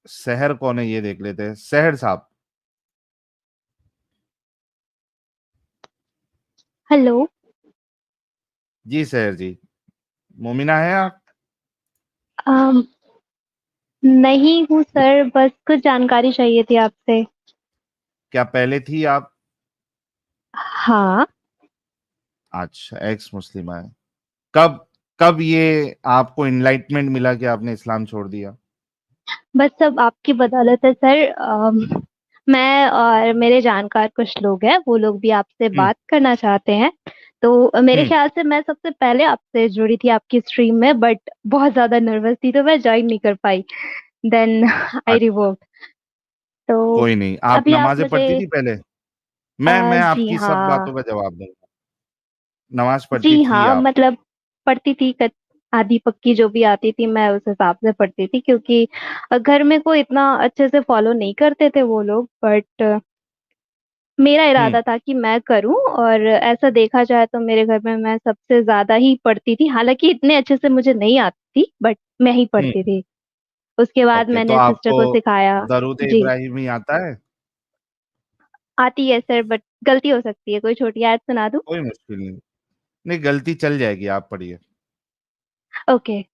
सहर कौन है ये देख लेते हैं। सहर साहब। हेलो। जी सहर जी। मोमिना है आप? अम, नहीं हूँ सर, बस कुछ जानकारी चाहिए थी आपसे। क्या पहले थी आप? हाँ। अच्छा, एक्स मुस्लिम है। कब कब ये आपको इनलाइटमेंट मिला कि आपने इस्लाम छोड़ दिया? बस सब आपकी बदौलत है सर। मैं और मेरे जानकार कुछ लोग हैं, वो लोग भी आपसे हम्म। बात करना चाहते हैं। तो मेरे हम्म। ख्याल से मैं सबसे पहले आपसे जुड़ी थी आपकी स्ट्रीम में, बट बहुत ज्यादा नर्वस थी तो मैं ज्वाइन नहीं कर पाई। देन आई अच्छा, रिवोक्ड। तो कोई नहीं। आप अभी आप नमाजें मुझे पढ़ती थी पहले? मैं जी आपकी सब हाँ। बातों का जवाब दूंगा। नमाज पढ़ती जी थी हाँ, आप? मतलब पढ़ती थी, आधी पक्की जो भी आती थी मैं उस हिसाब से पढ़ती थी, क्योंकि घर में कोई इतना अच्छे से फॉलो नहीं करते थे वो लोग, बट मेरा हम्म। इरादा था कि मैं करूं। और ऐसा देखा जाए तो मेरे घर में मैं सबसे ज्यादा ही पढ़ती थी, हालांकि इतने अच्छे से मुझे नहीं आती थी, बट मैं ही हम्म। पढ़ती थी। उसके बाद ओके, तो मैंने सिस्टर आपको को सिखाया। दरूद जी। इब्राहिमी आता है? आती है सर, बट गलती हो सकती है, कोई छोटी आयत सुना दूं? कोई मुश्किल नहीं। नहीं, गलती चल जाएगी, आप पढ़िए। ओके।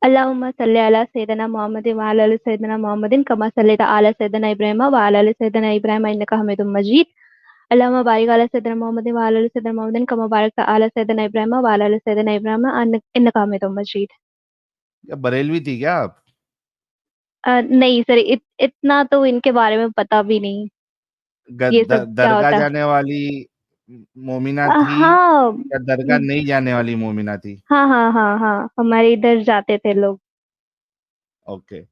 अल्लाहुम्मा सल्ली अला सय्यिदना मुहम्मदिन व अला आलि सय्यिदना मुहम्मदिन कमा सल्लैता अला सय्यिदना इब्राहीम व अला आलि सय्यिदना इब्राहीम इन्नका हमीदुम मजीद। अल्लाहुम्मा बारिक अला सय्यिदना मुहम्मदिन व अला आलि सय्यिदना मुहम्मदिन कमा बारकता अला सय्यिदना इब्राहीम व अला आलि सय्यिदना इब्राहीम इन्नका हमीदुम मजीद। या बरेलवी थी क्या आप? नहीं सर, इतना तो इनके बारे में पता भी नहीं, ये सब क्या दरगाह होता है। जाने वाली मोमिना थी हाँ। या दरगाह नहीं जाने वाली मोमिना थी? हाँ हाँ हाँ हाँ, हमारे इधर जाते थे लोग। ओके,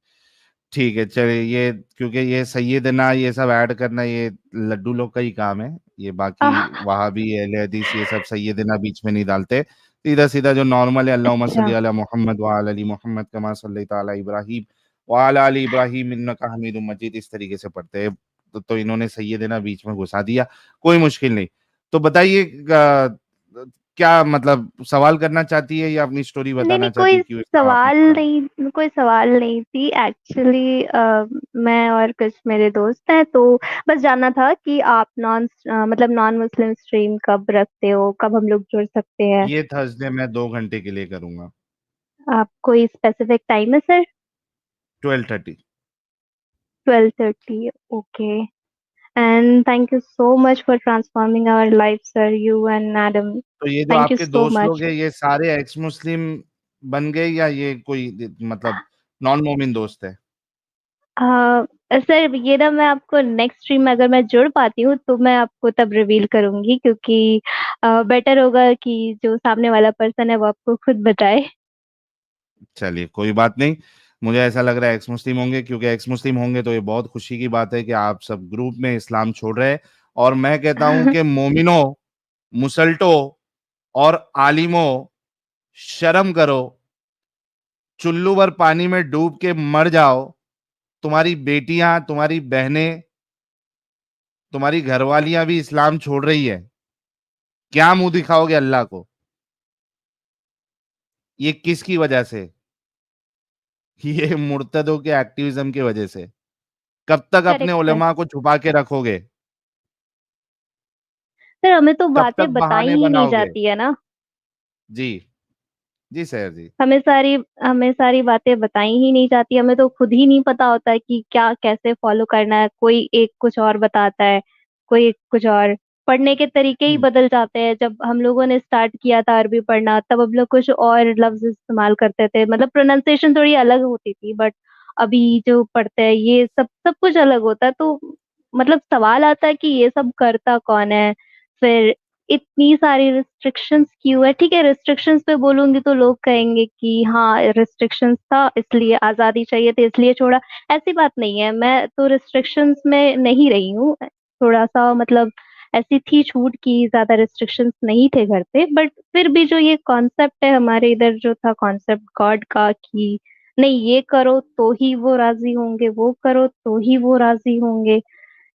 ठीक है, चलिए। ये क्योंकि ये सैयदना ये सब ऐड करना ये लड्डू लोग का ही काम है। ये बाकी आह, वहाबी अहले हदीस ये सब सैयदना बीच में नहीं डालते। सीधा सीधा जो नॉर्मल है, अल्लाहुम्मा अच्छा। सल्ली अला मोहम्मद व अला अली मोहम्मद कमा सल्लैता अला इब्राहीम व अला अली इब्राहीम इन्नका हमीदुम मजीद, इस तरीके से पढ़ते हैं। तो इन्होंने सैयदना बीच में घुसा दिया। कोई मुश्किल नहीं। तो बताइए, क्या मतलब सवाल करना चाहती है या अपनी स्टोरी नहीं बताना नहीं, चाहती है, क्यों इस्लाम आपने सवाल छोड़ा? नहीं, कोई सवाल नहीं थी एक्चुअली। मैं और कुछ मेरे दोस्त हैं, तो बस जानना था कि आप मतलब नॉन मुस्लिम स्ट्रीम कब रखते हो, कब हम लोग जुड़ सकते हैं। ये थर्सडे मैं 2 घंटे के लिए करूंगा। आप कोई स्पेसिफिक टाइम है sir? 12:30। 12:30, okay. And thank you so much for transforming our life sir, you and madam. तो ये जो थैंक यू आपके सो दोस्त लोग मच। हैं ये सारे एक्स मुस्लिम बन गए या ये कोई मतलब नॉन मोमिन दोस्त है? सर ये ना, मैं आपको नेक्स्ट स्ट्रीम में अगर मैं जुड़ पाती हूँ तो मैं आपको तब रिवील करूंगी, क्योंकि बेटर होगा कि जो सामने वाला पर्सन है वो आपको खुद बताए। चलिए, कोई बात नहीं। मुझे ऐसा लग रहा है एक्स मुस्लिम होंगे, क्योंकि एक्स मुस्लिम होंगे तो ये बहुत खुशी की बात है कि आप सब ग्रुप में इस्लाम छोड़ रहे हैं। और मैं कहता हूं कि मोमिनो, मुसल्टो और आलिमो, शर्म करो। चुल्लू भर पानी में डूब के मर जाओ। तुम्हारी बेटियां, तुम्हारी बहनें, तुम्हारी घरवालियां भी इस्लाम छोड़ रही है। क्या मुंह दिखाओगे अल्लाह को? ये किसकी वजह से? ये मुर्तदों के एक्टिविज्म की वजह से। कब तक अपने करेक्ट है उलेमा को छुपा के रखोगे? सर, हमें तो कब तक बातें बताई बहाने ही नहीं बनाओगे? जाती है ना। जी। जी सर जी। हमें सारी बातें बताई ही नहीं जाती, हमें तो खुद ही नहीं पता होता है कि क्या कैसे फॉलो करना है। कोई एक कुछ और बताता है, कोई एक कुछ और। पढ़ने के तरीके ही हम्म। बदल जाते हैं। जब हम लोगों ने स्टार्ट किया था अरबी पढ़ना, तब हम लोग कुछ और लफ्ज इस्तेमाल करते थे, मतलब प्रोनाउंसिएशन थोड़ी अलग होती थी, बट अभी जो पढ़ते हैं ये सब सब कुछ अलग होता है। तो मतलब सवाल आता है कि ये सब करता कौन है। फिर इतनी सारी रिस्ट्रिक्शंस क्यों है? ठीक है, रिस्ट्रिक्शंस पे बोलूंगी तो लोग कहेंगे कि हाँ रिस्ट्रिक्शंस था इसलिए, आजादी चाहिए थी इसलिए छोड़ा। ऐसी बात नहीं है, मैं तो रिस्ट्रिक्शंस में नहीं रही हूँ। थोड़ा सा मतलब ऐसी थी छूट की, ज्यादा रिस्ट्रिक्शंस नहीं थे घर पे, बट फिर भी जो ये कॉन्सेप्ट है हमारे इधर, जो था कॉन्सेप्ट गॉड का कि नहीं ये करो तो ही वो राजी होंगे, वो करो तो ही वो राजी होंगे,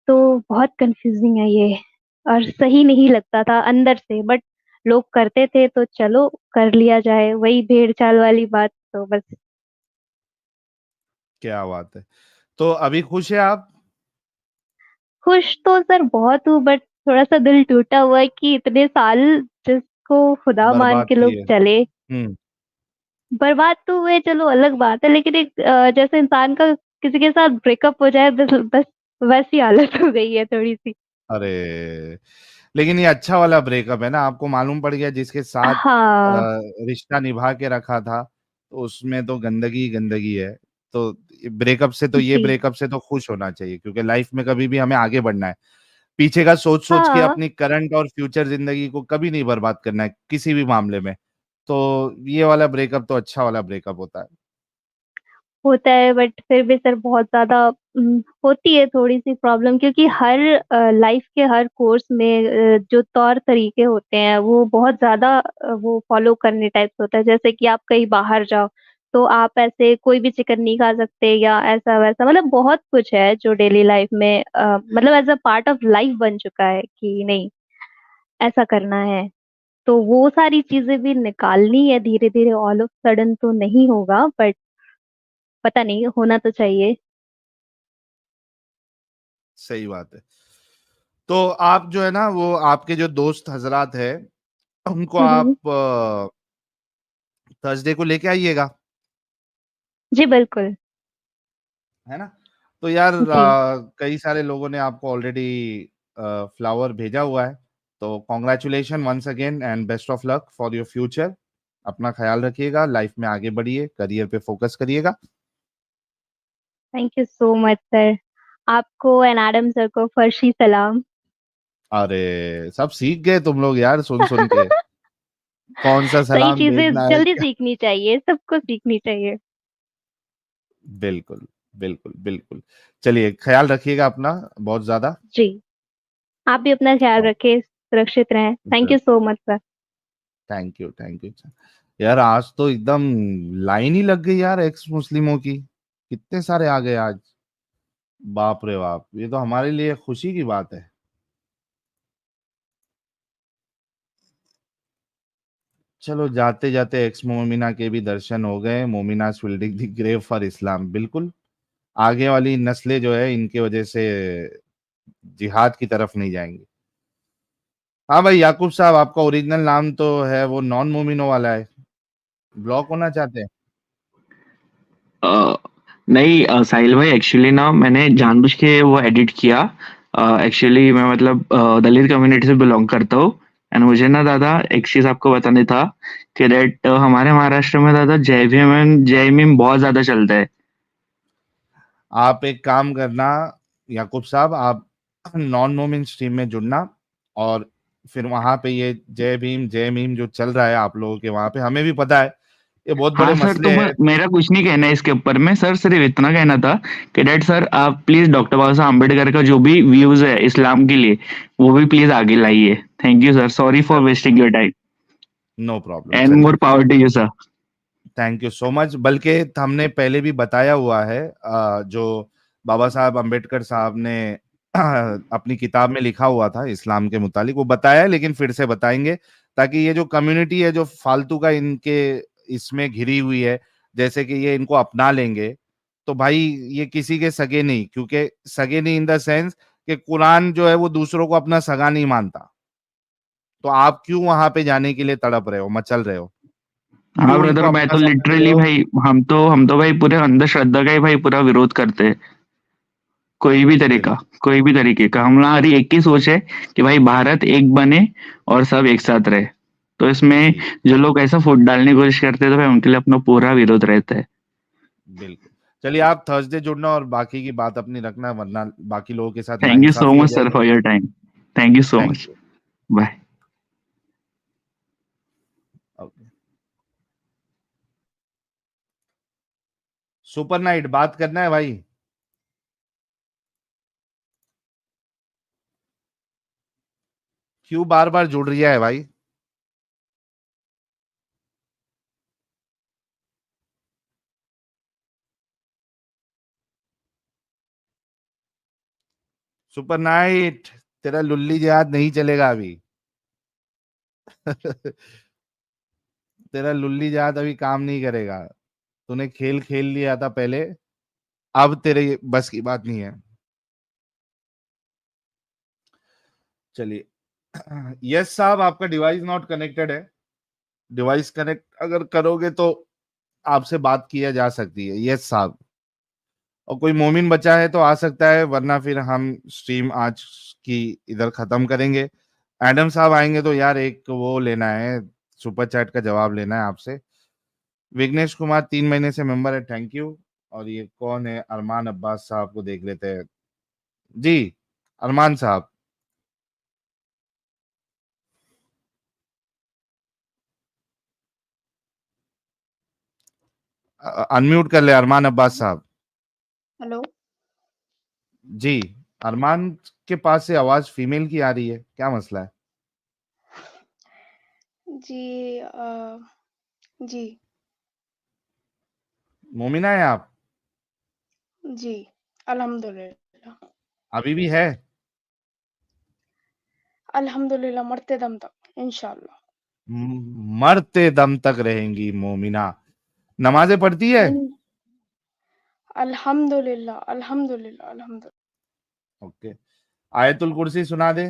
तो बहुत कंफ्यूजिंग है ये। और सही नहीं लगता था अंदर से, बट लोग करते थे तो चलो कर लिया जाए, वही भेड़ चाल वाली बात, तो बस। क्या बात है। तो अभी खुश है आप? खुश तो सर बहुत हूँ, बट थोड़ा सा दिल टूटा हुआ है कि इतने साल जिसको खुदा मान बर्बाद के लोग किए। चले, हम्म। बर्बाद तो हुए, चलो अलग बात है, लेकिन एक जैसे इंसान का किसी के साथ ब्रेकअप हो जाए, बस बस वैसी हालत हो गई है थोड़ी सी। अरे, लेकिन ये अच्छा वाला ब्रेकअप है ना, आपको मालूम पड़ गया जिसके साथ हाँ रिश्ता निभा के रखा था, तो उसमें तो गंदगी गंदगी है। तो ब्रेकअप से तो, ये जी। ब्रेकअप से तो खुश होना चाहिए, क्योंकि लाइफ में कभी भी हमें आगे बढ़ना है। पीछे का सोच सोच के हाँ अपनी करंट और फ्यूचर जिंदगी को कभी नहीं बर्बाद करना है किसी भी मामले में। तो ये वाला ब्रेकअप तो अच्छा वाला ब्रेकअप होता है। होता है, बट फिर भी सर बहुत ज्यादा होती है थोड़ी सी प्रॉब्लम, क्योंकि हर लाइफ के हर कोर्स में जो तौर तरीके होते हैं वो बहुत ज्यादा वो फॉलो करने टाइप होता है। जैसे कि आप कहीं बाहर जाओ तो आप ऐसे कोई भी चिकन नहीं खा सकते, या ऐसा वैसा, मतलब बहुत कुछ है जो डेली लाइफ में मतलब as a part of life बन चुका है कि नहीं, ऐसा करना है। तो वो सारी चीजें भी निकालनी है धीरे धीरे, ऑल ऑफ सडन तो नहीं होगा, बट पता नहीं, होना तो चाहिए। सही बात है। तो आप जो है ना, वो आपके जो दोस्त हजरात है, उनको हम्म। आप थर्सडे को लेके आइएगा, जी बिल्कुल। है ना। तो यार जी। कई सारे लोगों ने आपको ऑलरेडी फ्लावर भेजा हुआ है। तो congratulation once again and best of luck for your future. अपना ख्याल रखिएगा, लाइफ में आगे बढ़िए, करियर पे फोकस करिएगा। Thank you so much sir. आपको एंड एडम सर को फर्शी सलाम। अरे, सब सीख गए तुम लोग यार, सुन सुन के। कौन सा सही सलाम चीजें भेजना है जल्दी क्या। सीखनी चाहिए, सबको सीखनी चाहिए। बिल्कुल बिल्कुल बिल्कुल। चलिए, ख्याल रखिएगा अपना बहुत ज्यादा। जी। आप भी अपना ख्याल और रखें, सुरक्षित रहें। Thank you so much sir. Thank you thank you. यार आज तो एकदम लाइन ही लग गई यार, एक्स मुस्लिमों की, कितने सारे आ गए आज। बाप रे बाप, ये तो हमारे लिए खुशी की बात है। चलो, जाते जाते एक्स मोमिना के भी दर्शन हो गए। मोमिनास will dig the grave for Islam, बिल्कुल। आगे वाली नस्लें जो है, इनके वजह से जिहाद की तरफ नहीं जाएंगी। हाँ भाई याकूब साहब, आपका ओरिजिनल नाम तो है वो नॉन मोमिनो वाला है, ब्लॉक होना चाहते हैं? अ, नहीं साहिल भाई, एक्चुअली ना मैंने जानबूझ के वो एडिट किया। एक्चुअली मैं मतलब दलित कम्युनिटी से बिलोंग करता हूँ। एंड मुझे ना दादा एक चीज आपको बताने था कि दैट हमारे महाराष्ट्र में दादा जय भीम एंड जय भीम बहुत ज्यादा चलता है। आप एक काम करना याकूब साहब, आप नॉन मोमिन स्ट्रीम में जुड़ना, और फिर वहां पे ये जय भीम जो चल रहा है आप लोगों के वहां पे, हमें भी पता है ये बहुत बड़े हाँ सर, तो मसले हैं। मेरा कुछ नहीं कहना है इसके ऊपर में सर, सिर्फ इतना कहना था कि डैड सर आप प्लीज डॉक्टर बाबा साहब अम्बेडकर का जो भी व्यूज है इस्लाम के लिए वो भी प्लीज आगे लाइए। Thank you sir, sorry for wasting your time no problem, and चलिए। More power to you sir. Thank you so much. बल्कि हमने पहले भी बताया हुआ है, जो बाबा साहब अम्बेडकर साहब ने अपनी किताब में लिखा हुआ था इस्लाम के मुतालिक, वो बताया है, लेकिन फिर से बताएंगे, ताकि ये जो कम्युनिटी है जो फालतू का इनके इसमें घिरी हुई है, जैसे कि ये इनको अपना लेंगे, तो भाई ये किसी के सगे नहीं, क्योंकि सगे नहीं इन द सेंस कि कुरान जो है वो दूसरों को अपना सगा नहीं मानता। तो आप क्यों वहां पे जाने के लिए तड़प रहे हो, मचल रहे हो, हाँ क्यों उनको ब्रदर, मैं अपना तो समझ रहे लिटरली हो। भाई, हम तो भाई पूरे अंधश्रद्धा का ही भाई पूरा विरोध करते हैं। कोई भी तरीका, बिल्कुल कोई भी तरीके का, हमारी एक ही सोच है कि भाई भारत एक बने और सब एक साथ रहे। तो इसमें जी, जो लोग ऐसा फूट डालने की कोशिश करते हैं तो भाई उनके लिए अपना पूरा विरोध रहता है। बिल्कुल। चलिए, आप थर्सडे जुड़ना और बाकी की बात अपनी रखना, वरना बाकी लोगों के साथ थैंक यू सो नाइंसाफी हो मच सर जाएगी। For your time. Thank you so thank much. You. Bye. Okay. Super night, बात करना है भाई। क्यों बार बार जुड़ रही है भाई? सुपर नाइट, तेरा लुल्ली जहाज नहीं चलेगा अभी। तेरा लुल्ली जहाज अभी काम नहीं करेगा। तूने खेल खेल लिया था पहले, अब तेरे बस की बात नहीं है। चलिए, यस साहब, आपका डिवाइस नॉट कनेक्टेड है। डिवाइस कनेक्ट अगर करोगे तो आपसे बात किया जा सकती है। यस साहब। और कोई मोमिन बचा है तो आ सकता है, वरना फिर हम स्ट्रीम आज की इधर खत्म करेंगे। एडम साहब आएंगे तो यार एक वो लेना है, सुपर चैट का जवाब लेना है आपसे। विघ्नेश कुमार 3 महीने से मेंबर है, थैंक यू। और ये कौन है? अरमान अब्बास साहब को देख लेते हैं जी। अरमान साहब, अनम्यूट कर ले अरमान अब्बास साहब। हेलो। जी। अरमान के पास से आवाज फीमेल की आ रही है, क्या मसला है? जी जी। मोमिना है आप? जी, अल्हम्दुलिल्लाह। अभी भी है? अल्हम्दुलिल्लाह, मरते दम तक इंशाल्लाह। मरते दम तक रहेंगी मोमिना। नमाजें पढ़ती है? इन अल्हम्दुलिल्लाह, अल्हम्दुलिल्लाह, अल्हम्दुलिल्लाह। ओके। आयतुल कुर्सी सुना दे।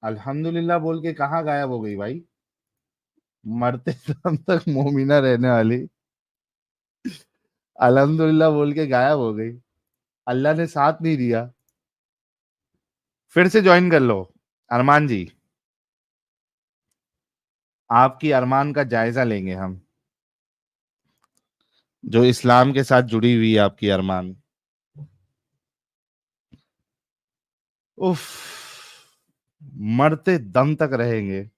अल्हम्दुलिल्लाह बोल के कहाँ गायब हो गई भाई? मरते दम तक मोमिना रहने वाली अल्हम्दुलिल्लाह बोल के गायब हो गई। अल्लाह ने साथ नहीं दिया। फिर से ज्वाइन कर लो अरमान जी। आपकी अरमान का जायजा लेंगे हम, जो इस्लाम के साथ जुड़ी हुई है आपकी अरमान। उफ, मरते दम तक रहेंगे।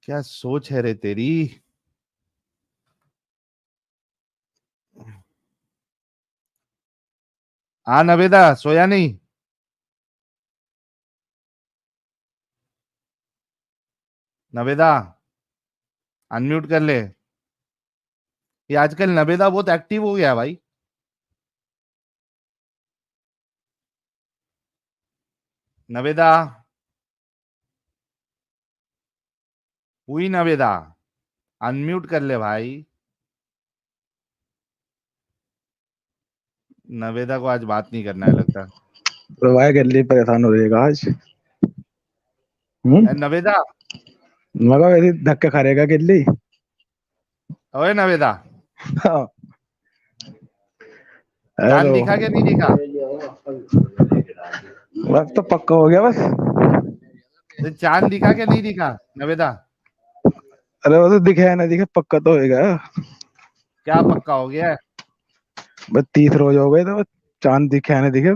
क्या सोच है रे तेरी। हाँ नवेदा, सोया नहीं? नवेदा, अनम्यूट कर ले। ये आजकल नवेदा बहुत एक्टिव हो गया भाई। नवेदा, हुई नवेदा? अनम्यूट कर ले भाई। नवेदा को आज बात नहीं करना है लगता। प्रवाह के लिए परेशान हो रहेगा आज। नवेदा, मगर वैसे धक्के खा रहेगा गिल्ली। ओए नवेदा, हाँ, चांद हेलो। दिखा क्या नहीं दिखा? बस तो पक्का हो गया बस। तो चांद दिखा क्या नहीं दिखा नवेदा? अरे वो तो दिखे या ना दिखे, पक्का तो होएगा। क्या पक्का हो गया है? बस 30 रोज हो गए तो बस, चांद दिखे या ना दिखे।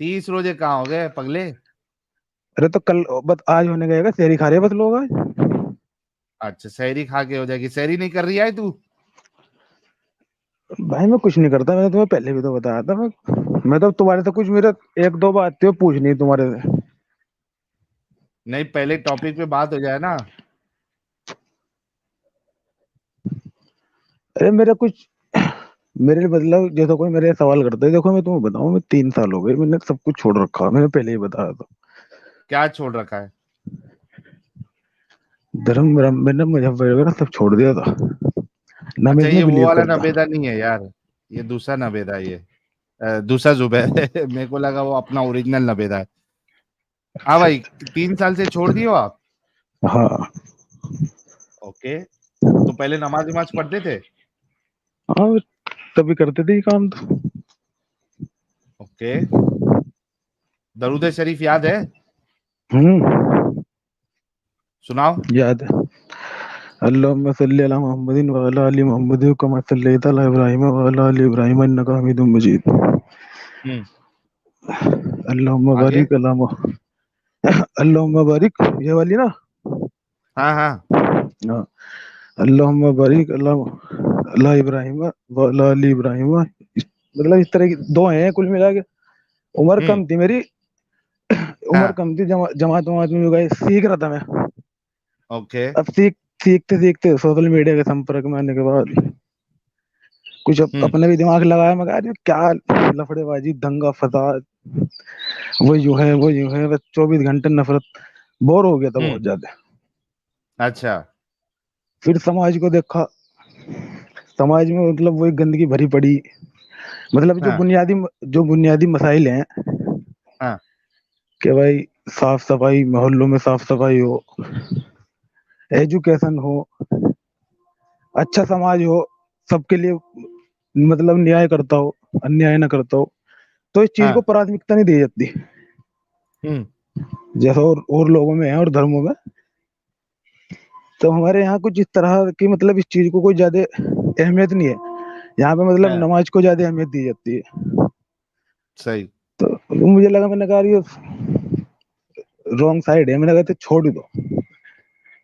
30 रोजे कहाँ हो गए पगले? अरे तो कल बस, आज होने गएगा, सेरी खा रहे हैं बस लोग आज। अच्छा, सहरी खा के हो जाएगी। सहरी नहीं कर रही है तू? भाई मैं कुछ नहीं करता, मैंने तुम्हें पहले भी तो बताया था। मैं तो तुम्हारे से कुछ, मेरे एक दो बात थी वो पूछनी है तुम्हारे से। नहीं, पहले टॉपिक पे बात हो जाए ना। अरे मेरा कुछ, मेरे मतलब जैसे कोई मेरे सवाल करता है, देखो मैं तुम्हें बताऊं, मैं 3 साल हो गए, मैंने सब कुछ छोड़ रखा, मैंने पहले ही बताया था। क्या छोड़ रखा है? धर्म वर्म मैंने मुजफ्फर वगैरह सब छोड़ दिया था, ना मैं अच्छा, इसमें ये वो बिलीव वाला करता। नवेदा नहीं है यार। ये दूसरा नवेदा है ये। दूसरा जुबैर है। मेरे को लगा वो अपना ओरिजिनल नवेदा है। हाँ अच्छा भाई, 3 साल से छोड़ दियो आप? हाँ। ओके। तो पहले नमाज वमाज पढ़ते थे? हाँ, तभी करते थे ये काम तो। ओके। दरूद शरीफ याद है? हम्म। सुनाओ। याद है। अल्लाहुम्मा सल्ली अला मुहम्मदिन व अला आलि मुहम्मद कमा सल्लैता अला इब्राहीम व अला आलि इब्राहीम इन्नका हमीदुम मजीद। हम्म। अल्लाहुम्मा आगे। बारिक अला अल्लाहुम्मा बारिक, ये वाली ना। हाँ हाँ। हाँ। अल्लाहुम्मा बारिक अला अला इब्राहीम व अला आलि इब्राहीम, मतलब इस तरह की दो हैं कुल मिला के। उम्र हम्म। कम थी मेरी, उम्र हाँ। कम थी, जमात वमात में गए, सीख रहा था मैं। ओके। अब सीखते सीखते सोशल मीडिया के संपर्क में आने के बाद कुछ हम्म। अपने भी दिमाग लगाया। मैं कहा, अरे क्या लफड़ेबाजी, दंगा फसाद, वो यूं है, बस 24 घंटे नफरत। बोर हो गया था हम्म। बहुत ज्यादा। अच्छा। फिर समाज को देखा, समाज में मतलब वही गंदगी भरी पड़ी, मतलब हाँ जो बुनियादी मसाइल हैं हाँ कि भाई साफ सफाई, मोहल्लों में साफ सफाई हो, एजुकेशन हो, अच्छा समाज हो, सबके लिए मतलब न्याय करता हो, अन्याय ना करता हो, तो इस चीज को हाँ। प्राथमिकता नहीं दी जाती हम्म। जैसा और लोगों में है और धर्मों में। तो हमारे यहाँ कुछ इस तरह की मतलब इस चीज को कोई ज्यादा अहमियत नहीं है। यहाँ पे मतलब हाँ, नमाज को ज्यादा अहमियत दी जाती है। सही। तो मुझे लगा, मैंने कहा ये रॉन्ग साइड है, मैंने कहा तो छोड़ ही दो।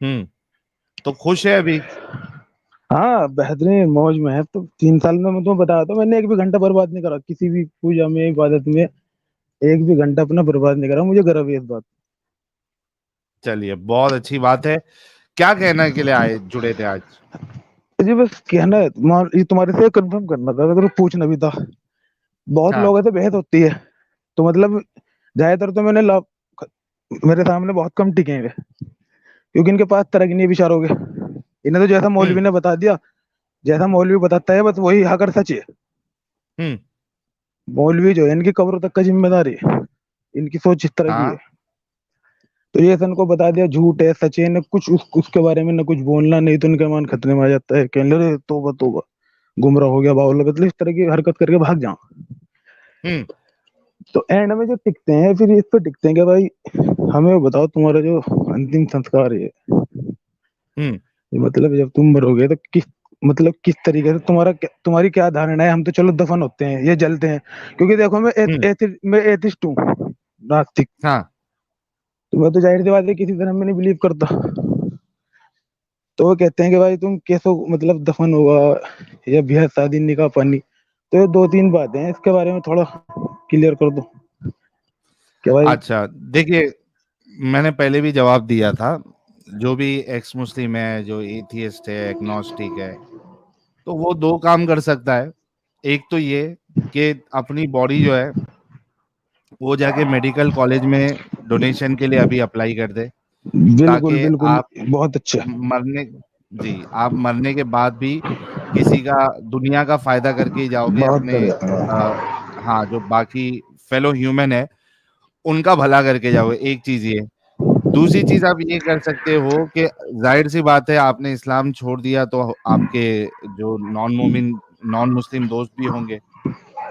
हम्म। तो खुश है अभी? हाँ बेहतरीन मौज में है। तो 3 साल में मैं तुम्हें बताया तो मैंने एक भी घंटा बर्बाद नहीं करा किसी भी पूजा में, इबादत में, एक भी घंटा अपना बर्बाद नहीं करा। मुझे गर्व है इस बात। चलिए, बहुत अच्छी बात है। क्या कहने के लिए आए, जुड़े थे आज? जी बस कहना है, ये तुम्हारे से कंफर्म करना था, अगर पूछना भी था। बहुत हाँ। लोगों से बहस होती है, तो मतलब ज्यादातर तो मेरे सामने बहुत कम टिकेंगे, क्योंकि इनके पास तरह के नहीं विचार हो गए। इन्हें तो जैसा मौलवी हम्म। ने बता दिया, जैसा मौलवी बताता है बस वही हक और सच है। हम्म। मौलवी जो है इनकी कब्र तक का जिम्मेदारी है, इनकी सोच इस तरह की है। हाँ। तो ये सन को बता दिया झूठ है सच है, न कुछ उसके बारे में न कुछ बोलना, नहीं तो इनका ईमान खतरे में आ जाता है, कहने लगे तोबा तोबा, गुमराह हो गया बाउल, मतलब इस तरह की हरकत करके भाग जाओ। हम्म। तो एंड में जो टिकते हैं फिर इस पे टिकते हैं कि भाई हमें बताओ तुम्हारा जो अंतिम संस्कार है, हम्म। ये मतलब जब तुम मरोगे तो किस तरीके से तुम्हारी क्या धारणा है। हम तो चलो दफन होते हैं, ये जलते हैं, क्योंकि देखो हम्म। मैं एथिस्ट हूँ, नास्तिक। हाँ। तो मैं तो जाहिर सी बात है किसी धर्म में नहीं बिलीव करता। तो वो कहते हैं कि भाई तुम कैसे मतलब दफन होगा, या ब्याह शादी निकाह पानी। तो ये 2-3 बातें हैं, इसके बारे में थोड़ा क्लियर कर दो कि भाई। अच्छा, देखिए, मैंने पहले भी जवाब दिया था। जो भी एक्स मुस्लिम है, जो एथियस्ट है, एग्नोस्टिक है, तो वो दो काम कर सकता है। एक तो ये कि अपनी बॉडी जो है वो जाके मेडिकल कॉलेज में डोनेशन के लिए अभी अप्लाई कर दे, बिल्कुल ताकि बिल्कुल, आप बहुत अच्छा। मरने जी, आप मरने के बाद भी किसी का, दुनिया का फायदा करके ही जाओगे बहुत अपने। बढ़िया। हाँ, जो बाकी फेलो ह्यूमन है उनका भला करके जाओगे। एक चीज ये। दूसरी चीज आप ये कर सकते हो कि जाहिर सी बात है, आपने इस्लाम छोड़ दिया तो आपके जो नॉन मुस्लिम दोस्त भी होंगे।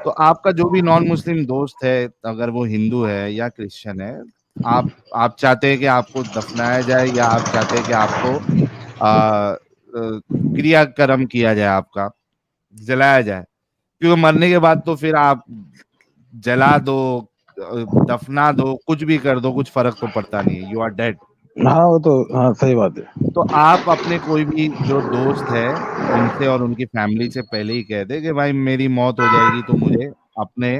तो आपका जो भी नॉन मुस्लिम दोस्त है, अगर वो हिंदू है या क्रिश्चियन है, आप चाहते हैं कि आपको दफनाया जाए, या आप चाहते हैं कि आपको क्रियाक्रम किया जाए, आपका जलाया जाए? क्योंकि मरने के बाद तो फिर आप जला दो, दफना दो, कुछ भी कर दो, कुछ फर्क तो पड़ता नहीं है, यू आर डेड। हाँ वो तो हाँ सही बात है। तो आप अपने कोई भी जो दोस्त है उनसे और उनकी फैमिली से पहले ही कह दे कि भाई मेरी मौत हो जाएगी तो मुझे अपने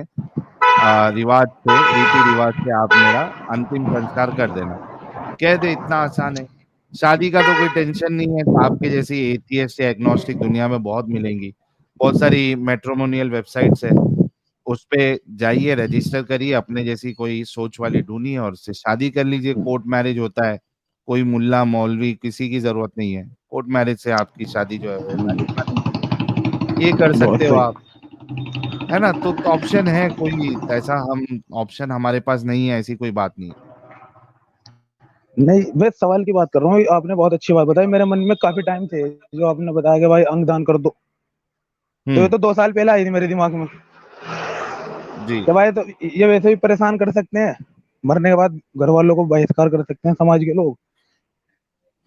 रिवाज से, रीति रिवाज से आप मेरा अंतिम संस्कार कर देना। कह दे, इतना आसान है। शादी का तो कोई टेंशन नहीं है, आपके जैसी एथियस्ट या एग्नोस्टिक दुनिया में बहुत मिलेंगी। बहुत सारी मैट्रिमोनियल वेबसाइट्स है, उस पे जाइए, रजिस्टर करिए, अपने जैसी कोई सोच वाली ढूंढिए और उससे शादी कर लीजिए। कोर्ट मैरिज होता है, कोई मुल्ला मौलवी किसी की जरूरत नहीं है, कोर्ट मैरिज से आपकी शादी जो है वो वैलिड मानी जाएगी। ये कर बहुत सकते हो सही। आप, है ना? तो ऑप्शन है, कोई ऐसा हम ऑप्शन हमारे पास नहीं है, ऐसी कोई बात नहीं है। नहीं, मैं सवाल की बात कर रहा हूँ। आपने बहुत अच्छी बात बताई, मेरे मन में काफी टाइम थे जो आपने बताया कि भाई अंग दान कर दो। तो ये हम्म। तो 2 साल पहले आई थी मेरे दिमाग में जी। कि भाई तो ये वैसे भी परेशान कर सकते हैं, मरने के बाद घर वालों को बहिष्कार कर सकते हैं समाज के लोग।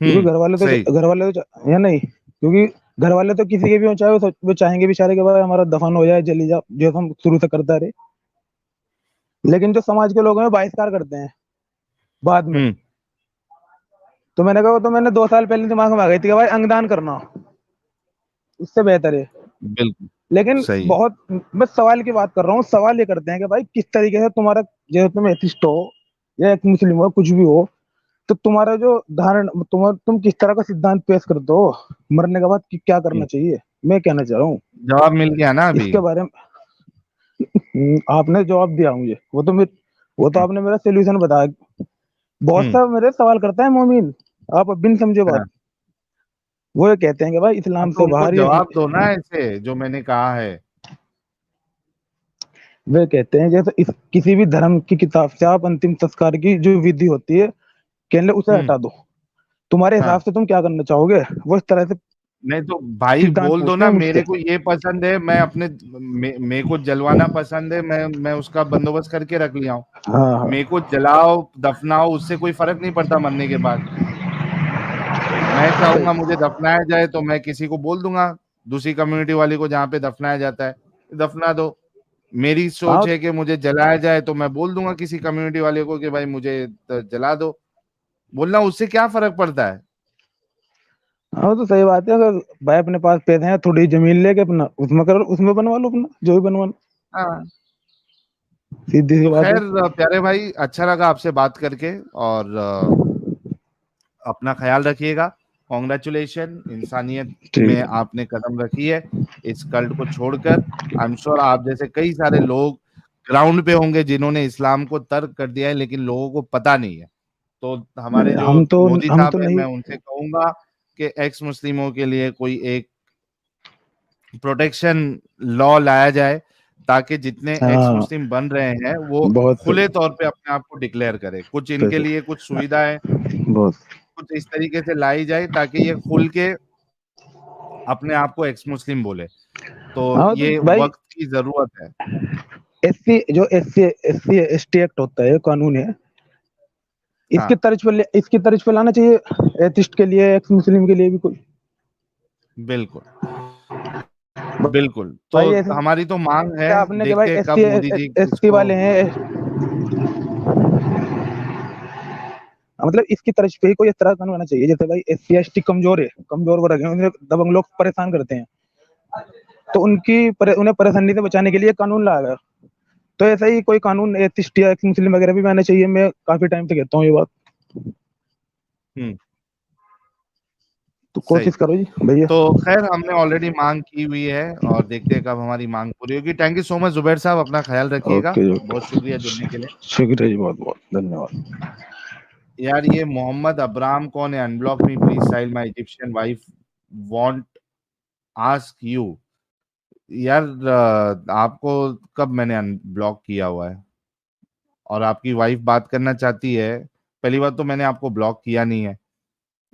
क्योंकि सही। घर वाले तो या नहीं, क्योंकि घर वाले तो किसी के भी हो, चाहे वो चाहेंगे बेचारे के भाई हमारा दफन हो जाए, जली जाओ, जो हम शुरू से करता रहे। लेकिन जो समाज के लोग हैं वो बहिष्कार करते हैं बाद में। हम्म। तो मैंने कहा, वो तो मैंने 2 साल पहले दिमाग में आ गई थी कि भाई अंगदान करना इससे बेहतर है। बिल्कुल लेकिन सही है। बहुत, मैं सवाल की बात कर रहा हूँ। सवाल ये करते हैं कि भाई किस तरीके से तुम्हारा, जैसे तुम एथिस्ट हो या एक मुस्लिम हो, कुछ भी हो, तो तुम्हारा जो तुम किस तरह का सिद्धांत पेश करते हो मरने के बाद कि क्या करना हम्म। चाहिए। मैं कहना चाह रहा हूँ जवाब मिल गया ना अभी? इसके बारे में। आपने जवाब दिया मुझे, वो तो हम्म। आपने मेरा सोल्यूशन बताया। बहुत हम्म। सा मेरे सवाल करता है मोमिन, आप अब बिन समझे बात। हाँ। वो ये कहते हैं कि भाई इस्लाम तो से उनको बाहर जवाब दो ना ऐसे जो मैंने कहा है। वे कहते हैं जैसे इस किसी भी धर्म की किताब से आप अंतिम संस्कार की जो विधि होती है कहने उसे हम्म। हटा दो, तुम्हारे हिसाब हाँ, से तुम क्या करना चाहोगे, वो इस तरह से नहीं तो भाई सिद्धांत बोल दो पूछते ना, हैं मेरे मुझसे। को ये पसंद है, मैं अपने मेरे को जलवाना पसंद है, मैं उसका बंदोबस्त करके रख लिया हूँ। हाँ हाँ मेरे को जलाओ दफनाओ, उससे कोई फर्क नहीं पड़ता मरने के बाद। मैं चाहूंगा सही। मुझे दफनाया जाए तो मैं किसी को बोल दूंगा, दूसरी कम्युनिटी वाले को जहाँ पे दफनाया जाता है, दफना दो। मेरी सोच हाँ है कि मुझे जलाया जाए तो मैं बोल दूंगा किसी कम्युनिटी वाले को कि भाई मुझे जला दो। बोलना उससे क्या फर्क पड़ता है। हाँ तो सही बात है, अगर भाई अपने पास पैसे हैं थोड़ी जमीन लेके अपना उसमें करो, उसमें बनवा लो अपना जो भी बनवाना, हाँ, सीधी सी तो बात है। खैर प्यारे भाई, अच्छा लगा आपसे बात करके, और अपना ख्याल रखिएगा। कॉन्ग्रेचुलेशन, इंसानियत ठीक में है। आपने कदम रखी है इस कल्ट को छोड़कर। आई एम श्योर आप जैसे कई सारे लोग ग्राउंड पे होंगे जिन्होंने इस्लाम को तर्क कर दिया है, लेकिन लोगों को पता नहीं है। तो हमारे नहीं, जो हम तो मोदी हम साहब तो है, नहीं। मैं उनसे कहूंगा कि एक्स मुस्लिमों के लिए कोई एक प्रोटेक्शन लॉ लाया जाए, ताकि जितने एक्स हाँ मुस्लिम बन रहे हैं वो बहुत खुले तौर पे अपने आप को डिक्लेयर करें। कुछ इनके सही, लिए कुछ सुविधाएं बहुत कुछ इस तरीके से लाई जाए ताकि ये खुल के अपने आप को एक्स मुस्लिम बोले। तो हाँ तो ये भाई वक्त की जरूरत है। एससी जो एससी एसटी एक्ट होता है कानून है, हाँ, इसकी तर्ज पे लाना चाहिए एथिस्ट के लिए, एक्स मुस्लिम के लिए भी कोई। बिल्कुल बिल्कुल। तो भाई ऐसे हमारी तो मांग है, आपने कि भाई देखते हैं एससी कब मोदी जी एसटी इसको। वाले हैं, मतलब इसकी तर्ज पे ही कोई इस तरह का कानून आना चाहिए, जैसे भाई एससी एसटी कमजोर है, कमजोर वर्ग है, उन्हें दबंग लोग परेशान करते हैं, तो उन्हें परेशानी से बचाने के लिए कानून लाया गया। तो ऐसा ही कोई कानून एथिस्ट या एक्स मुस्लिम वगैरह भी में आना चाहिए, मैं काफी टाइम से कहता हूँ ये बात। हम्म। तो सही। कोशिश करो जी भैया। तो खैर हमने ऑलरेडी मांग की हुई है, और देखते हैं कब हमारी मांग पूरी होगी। Thank you so much Zubair साहब, अपना ख्याल रखिएगा। ओके बहुत शुक्रिया जुड़ने के लिए। शुक्रिया जी, बहुत बहुत धन्यवाद। यार ये मोहम्मद अब्राम कौन है? Unblock me please Sahil, my Egyptian wife want ask you. यार आपको कब मैंने अनब्लॉक किया हुआ है? और आपकी वाइफ बात करना चाहती है। पहली बात तो मैंने आपको ब्लॉक किया नहीं है।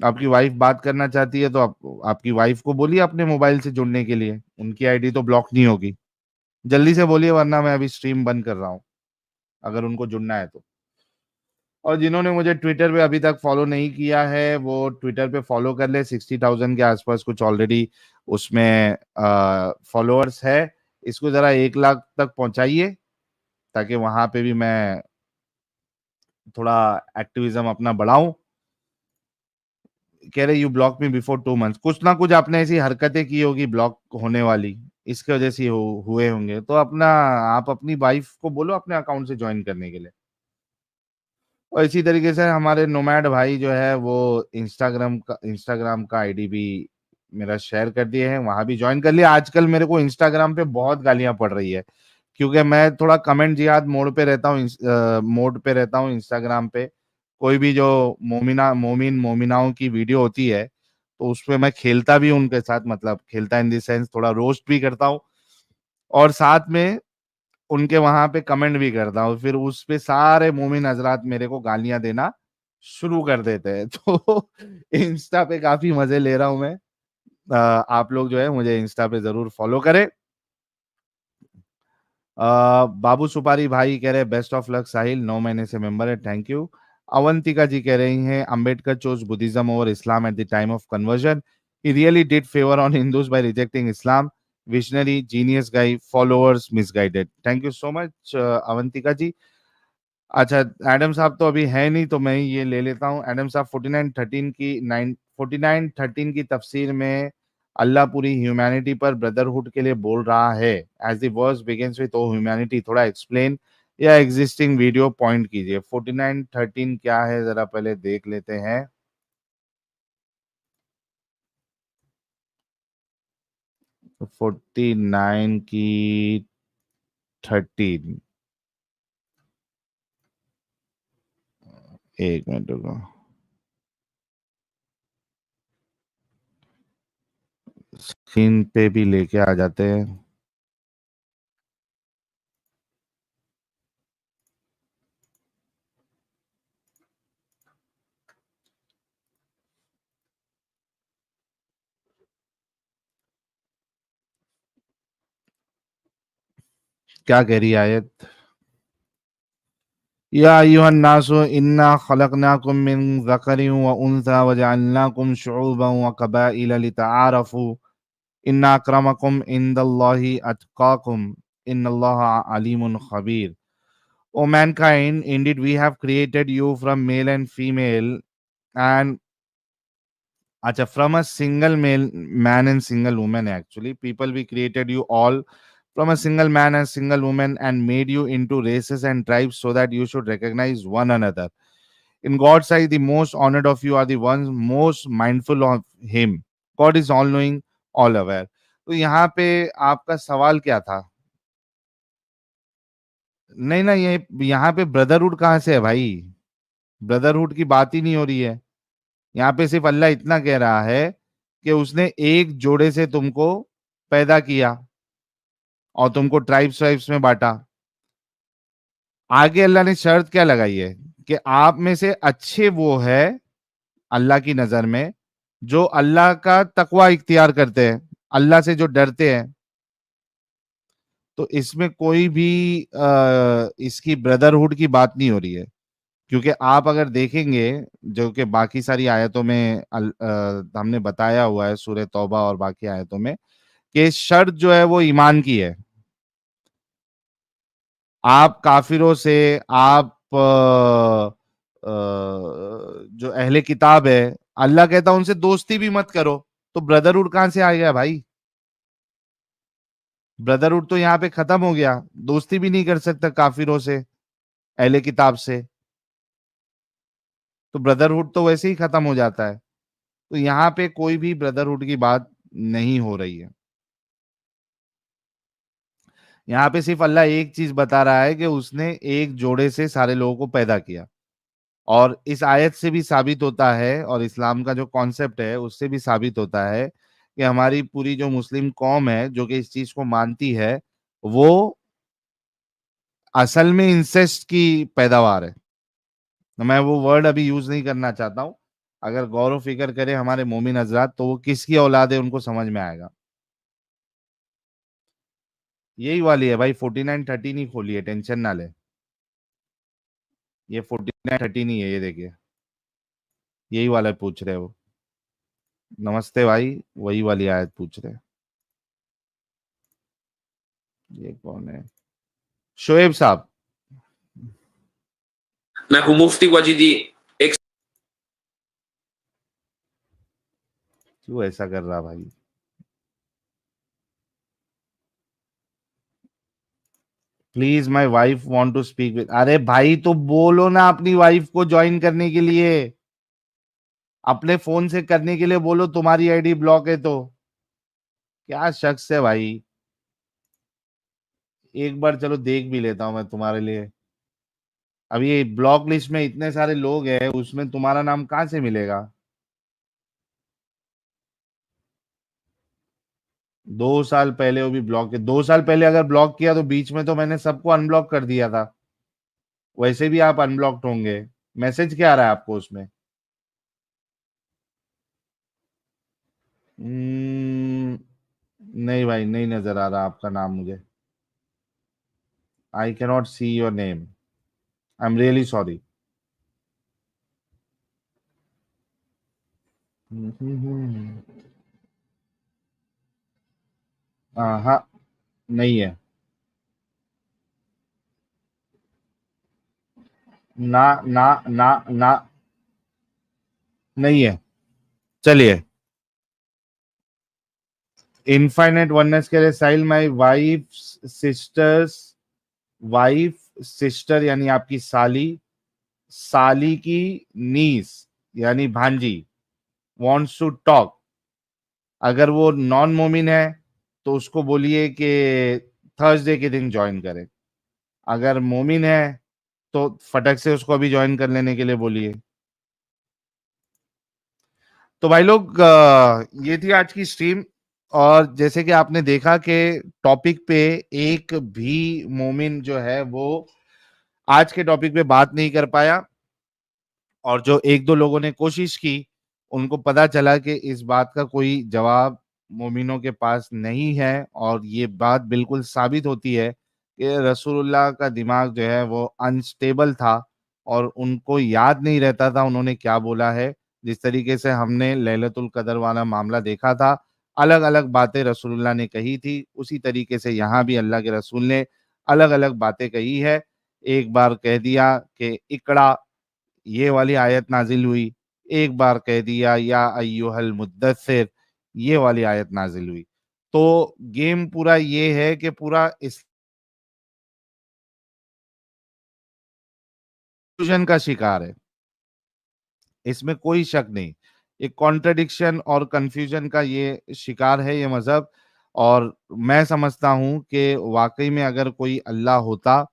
आपकी वाइफ बात करना चाहती है तो आपकी वाइफ को बोलिए अपने मोबाइल से जुड़ने के लिए, उनकी आईडी तो ब्लॉक नहीं होगी। जल्दी से बोलिए, वरना मैं अभी स्ट्रीम बंद कर रहा हूँ, अगर उनको जुड़ना है तो। और जिन्होंने मुझे ट्विटर पे अभी तक फॉलो नहीं किया है वो ट्विटर पे फॉलो कर ले। 60,000 के आसपास कुछ ऑलरेडी उसमें फॉलोअर्स है। इसको जरा 1 लाख तक पहुंचाइए, ताकि वहां पे भी मैं थोड़ा एक्टिविज्म अपना बढ़ाऊं। कह रहे you block me before 2 months, कुछ ना कुछ आपने ऐसी हरकतें की होगी ब्लॉक होने वाली, इसके वजह से हुए होंगे। तो अपना आप अपनी वाइफ को बोलो अपने अकाउंट से ज्वाइन करने के लिए। और इसी तरीके से हमारे नोमैड भाई जो है वो इंस्टाग्राम का आईडी भी मेरा शेयर कर दिए हैं, वहां भी ज्वाइन कर लिया। आजकल मेरे को इंस्टाग्राम पे बहुत गालियां पड़ रही है, क्योंकि मैं थोड़ा कमेंट जिहाद मोड पे रहता हूँ इंस्टाग्राम पे। कोई भी जो मोमिनाओं की वीडियो होती है, तो उसपे मैं खेलता भी हूँ उनके साथ, मतलब खेलता इन द सेंस थोड़ा रोस्ट भी करता हूँ, और साथ में उनके वहां पे कमेंट भी करता हूँ। फिर उस पे सारे मोमिन हजरात मेरे को गालियां देना शुरू कर देते हैं। तो इंस्टा पे काफी मजे ले रहा हूं मैं। आप लोग जो है मुझे इंस्टा पे जरूर फॉलो करें। बाबू सुपारी भाई कह रहे बेस्ट ऑफ लक साहिल, 9 महीने से मेंबर है, थैंक यू। अवंतिका जी कह रही हैं Ambedkar chose Buddhism over Islam at the time of conversion, he really did favour on Hindus by rejecting Islam, visionary genius guy, followers misguided. Thank you so much Avantika ji. अच्छा, Adam साहब तो अभी है नहीं, तो मैं ही ये ले लेता हूँ। एडम साहब 4913 की तफसीर में अल्लाह पूरी ह्यूमैनिटी पर ब्रदरहुड के लिए बोल रहा है। As the verse begins with O humanity, थोड़ा एक्सप्लेन या एग्जिस्टिंग वीडियो पॉइंट कीजिए। 4913 क्या है जरा पहले देख लेते हैं। 49 की 13, एक मिनट रुको। स्क्रीन पे भी लेके आ जाते हैं। क्या कह रही है आयत? या अय्युहन नासु इन्ना खलकनाकुम मिन ज़करिन व उन्सा वजअलनाकुम शुऊबन व क़बाइल लितआरफू इन्ना अक्रमकुम इंदल्लाहि अतकाकुम इन्नल्लाहा अलीमुन खबीर। O mankind, indeed we have created you from male and female, and acha, from a single male man and single woman. Actually, people, we created you all from a single man and single woman and made you into races and tribes so that you should recognize one another. In God's sight, the most honored of you are the ones most mindful of Him. God is all knowing, all aware. तो यहाँ पे आपका सवाल क्या था? नहीं ना, ये यहाँ पे ब्रदरहुड कहाँ से है भाई? ब्रदरहुड की बात ही नहीं हो रही है। यहाँ पे सिर्फ अल्लाह इतना कह रहा है कि उसने एक जोड़े से तुमको पैदा किया और तुमको ट्राइब्स में बांटा। आगे अल्लाह ने शर्त क्या लगाई है कि आप में से अच्छे वो है अल्लाह की नजर में जो अल्लाह का तकवा इख्तियार करते हैं, अल्लाह से जो डरते हैं। तो इसमें कोई भी इसकी ब्रदरहुड की बात नहीं हो रही है, क्योंकि आप अगर देखेंगे जो कि बाकी सारी आयतों में हमने बताया हुआ है, सूरह तौबा और बाकी आयतों में, कि शर्त जो है वो ईमान की है। आप काफिरों से, आप जो अहले किताब है, अल्लाह कहता है उनसे दोस्ती भी मत करो। तो ब्रदरहुड कहां से आ गया भाई? ब्रदरहुड तो यहाँ पे खत्म हो गया। दोस्ती भी नहीं कर सकता काफिरों से, अहले किताब से, तो ब्रदरहुड तो वैसे ही खत्म हो जाता है। तो यहाँ पे कोई भी ब्रदरहुड की बात नहीं हो रही है। यहाँ पे सिर्फ अल्लाह एक चीज बता रहा है कि उसने एक जोड़े से सारे लोगों को पैदा किया। और इस आयत से भी साबित होता है, और इस्लाम का जो कॉन्सेप्ट है उससे भी साबित होता है कि हमारी पूरी जो मुस्लिम कौम है जो कि इस चीज को मानती है, वो असल में इंसेस्ट की पैदावार है। तो मैं वो वर्ड अभी यूज नहीं करना चाहता हूं। अगर गौर व फिक्र करे हमारे मोमिन हजरात, तो वो किसकी औलाद है उनको समझ में आएगा। यही वाली है भाई, 4913 ही खोली है, टेंशन ना ले। ये 4913 ही है, ये देखिए, यही वाला पूछ रहे हो। नमस्ते भाई, वही वाली आयत पूछ रहे हैं। ये कौन है? शोएब साहब। Na kumufti kwa jidi क्यों ऐसा कर रहा भाई? Please my wife want to speak with. अरे भाई तो बोलो ना अपनी वाइफ को ज्वाइन करने के लिए, अपने फोन से करने के लिए बोलो, तुम्हारी आईडी ब्लॉक है तो। क्या शख्स है भाई? एक बार चलो देख भी लेता हूं मैं तुम्हारे लिए। अब ये ब्लॉक लिस्ट में इतने सारे लोग हैं, उसमें तुम्हारा नाम कहां से मिलेगा? 2 साल पहले वो भी ब्लॉक किया। 2 साल पहले अगर ब्लॉक किया तो बीच में तो मैंने सबको अनब्लॉक कर दिया था। वैसे भी आप अनब्लॉक्ड होंगे। मैसेज क्या आ रहा है आपको उसमें? नहीं भाई, नहीं नजर आ रहा आपका नाम मुझे। I cannot see your name, I am really sorry. हाँ, नहीं है। ना ना ना ना, नहीं है। चलिए, इनफाइनाइट वननेस के लिए साइल my wife sisters, wife sister यानी आपकी साली, साली की नीस यानी भांजी, वॉन्ट्स टू टॉक। अगर वो नॉन मोमिन है तो उसको बोलिए कि थर्सडे के दिन ज्वाइन करे। अगर मोमिन है तो फटक से उसको अभी ज्वाइन कर लेने के लिए बोलिए। तो भाई लोग, ये थी आज की स्ट्रीम। और जैसे कि आपने देखा कि टॉपिक पे एक भी मोमिन जो है वो आज के टॉपिक पे बात नहीं कर पाया, और जो एक दो लोगों ने कोशिश की उनको पता चला कि इस बात का कोई जवाब मोमिनों के पास नहीं है, और ये बात बिल्कुल साबित होती है कि रसूलुल्लाह का दिमाग जो है वो अनस्टेबल था, और उनको याद नहीं रहता था उन्होंने क्या बोला है। जिस तरीके से हमने लैलतुल कदर वाला मामला देखा था, अलग अलग बातें रसूलुल्लाह ने कही थी, उसी तरीके से यहाँ भी अल्लाह के रसूल ने अलग अलग बातें कही है। एक बार कह दिया कि इकड़ा, ये वाली आयत नाजिल हुई। एक बार कह दिया या अय्युहल मुद्दस्सिर, ये वाली आयत नाजिल हुई। तो गेम पूरा ये है कि पूरा इस कंफ्यूजन का शिकार है, इसमें कोई शक नहीं। एक कॉन्ट्रडिक्शन और कंफ्यूजन का ये शिकार है ये मजहब। और मैं समझता हूं कि वाकई में अगर कोई अल्लाह होता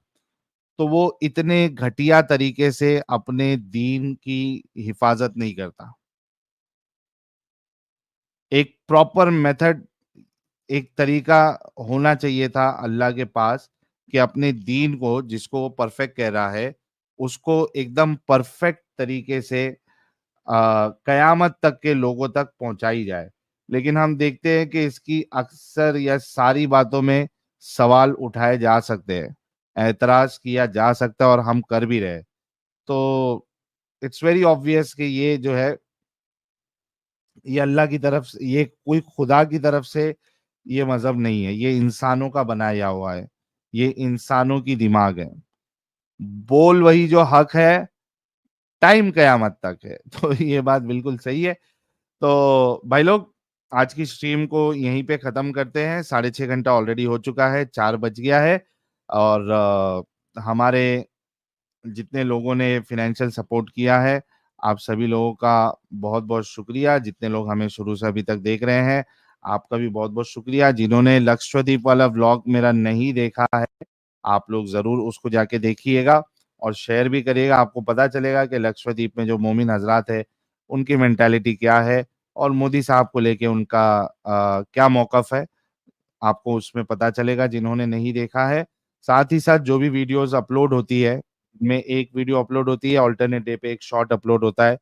तो वो इतने घटिया तरीके से अपने दीन की हिफाजत नहीं करता। एक प्रॉपर मेथड, एक तरीका होना चाहिए था अल्लाह के पास कि अपने दीन को, जिसको वो परफेक्ट कह रहा है, उसको एकदम परफेक्ट तरीके से कयामत तक के लोगों तक पहुंचाई जाए। लेकिन हम देखते हैं कि इसकी अक्सर या सारी बातों में सवाल उठाए जा सकते हैं, एतराज किया जा सकता है, और हम कर भी रहे। तो इट्स वेरी ऑब्वियस कि ये जो है ये अल्लाह की तरफ से, ये कोई खुदा की तरफ से ये मजहब नहीं है, ये इंसानों का बनाया हुआ है, ये इंसानों की दिमाग है। बोल वही जो हक है, टाइम कयामत तक है। तो ये बात बिल्कुल सही है। तो भाई लोग, आज की स्ट्रीम को यहीं पे खत्म करते हैं। 6.5 घंटा ऑलरेडी हो चुका है, 4 बज गया है। और हमारे जितने लोगों ने फिनेंशियल सपोर्ट किया है, आप सभी लोगों का बहुत बहुत शुक्रिया। जितने लोग हमें शुरू से अभी तक देख रहे हैं, आपका भी बहुत बहुत शुक्रिया। जिन्होंने लक्षद्वीप वाला व्लॉग मेरा नहीं देखा है, आप लोग जरूर उसको जाके देखिएगा और शेयर भी करिएगा। आपको पता चलेगा कि लक्षद्वीप में जो मोमिन हजरात है उनकी मेंटालिटी क्या है, और मोदी साहब को लेके उनका क्या मौकफ है, आपको उसमें पता चलेगा जिन्होंने नहीं देखा है। साथ ही साथ जो भी वीडियोस अपलोड होती है, में एक वीडियो अपलोड होती है, अल्टरनेट डे पे एक शॉर्ट अपलोड होता है।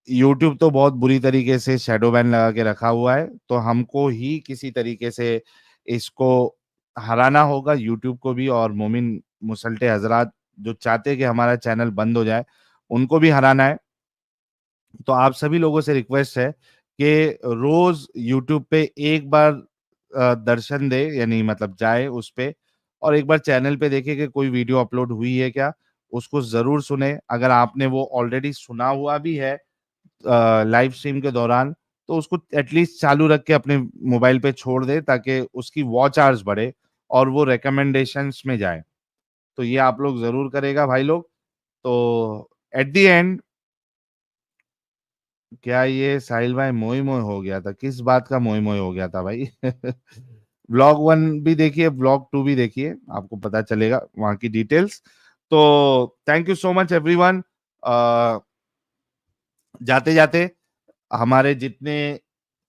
यूट्यूब तो बहुत बुरी तरीके से शैडो बैन लगा के रखा हुआ है, तो हमको ही किसी तरीके से इसको हराना होगा, यूट्यूब को भी, और मोमिन मुसल्टे हजरात जो चाहते हैं कि हमारा चैनल बंद हो जाए, उनको भी हराना है। तो आप सभी लोगों से रिक्वेस्ट है कि रोज यूट्यूब पे एक बार दर्शन दे, यानी मतलब जाए उस पे, और एक बार चैनल पे देखे कि कोई वीडियो अपलोड हुई है क्या, उसको जरूर सुने। अगर आपने वो ऑलरेडी सुना हुआ भी है लाइव स्ट्रीम के दौरान, तो उसको एटलीस्ट चालू रख के अपने मोबाइल पे छोड़ दे, ताकि उसकी वॉच आवर्स बढ़े और वो रिकमेंडेशंस में जाए। तो ये आप लोग जरूर करेगा भाई लोग। तो एट द एंड, क्या ये साहिल भाई मोई मोई हो गया था? किस बात का मोई मोई हो गया था भाई? व्लॉग 1 भी देखिए, व्लॉग 2 भी देखिए, आपको पता चलेगा वहां की डिटेल्स। तो thank you so much everyone. जाते जाते हमारे जितने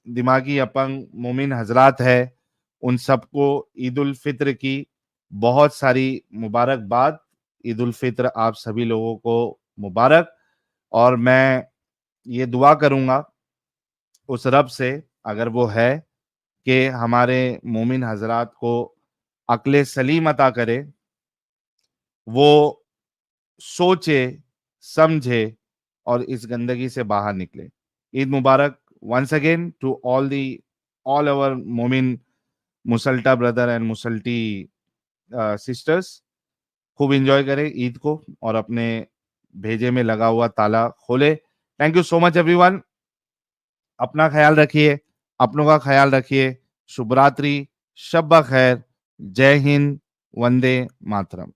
दिमागी अपंग मोमिन हजरात है, उन सबको ईद उल फित्र की बहुत सारी मुबारकबाद। ईद उल फित्र आप सभी लोगों को मुबारक। और मैं ये दुआ करूंगा उस रब से, अगर वो है, कि हमारे मोमिन हजरात को अक्ले सलीम अता करे, वो सोचे, समझे और इस गंदगी से बाहर निकले। ईद मुबारक once again to all our मोमिन मुसल्टा ब्रदर एंड मुसल्टी सिस्टर्स। खूब एंजॉय करें ईद को, और अपने भेजे में लगा हुआ ताला खोले। Thank you so much everyone. अपना ख्याल रखिए, अपनों का ख्याल रखिए। शुभ रात्रि, शब खैर, जय हिंद, वंदे मातरम।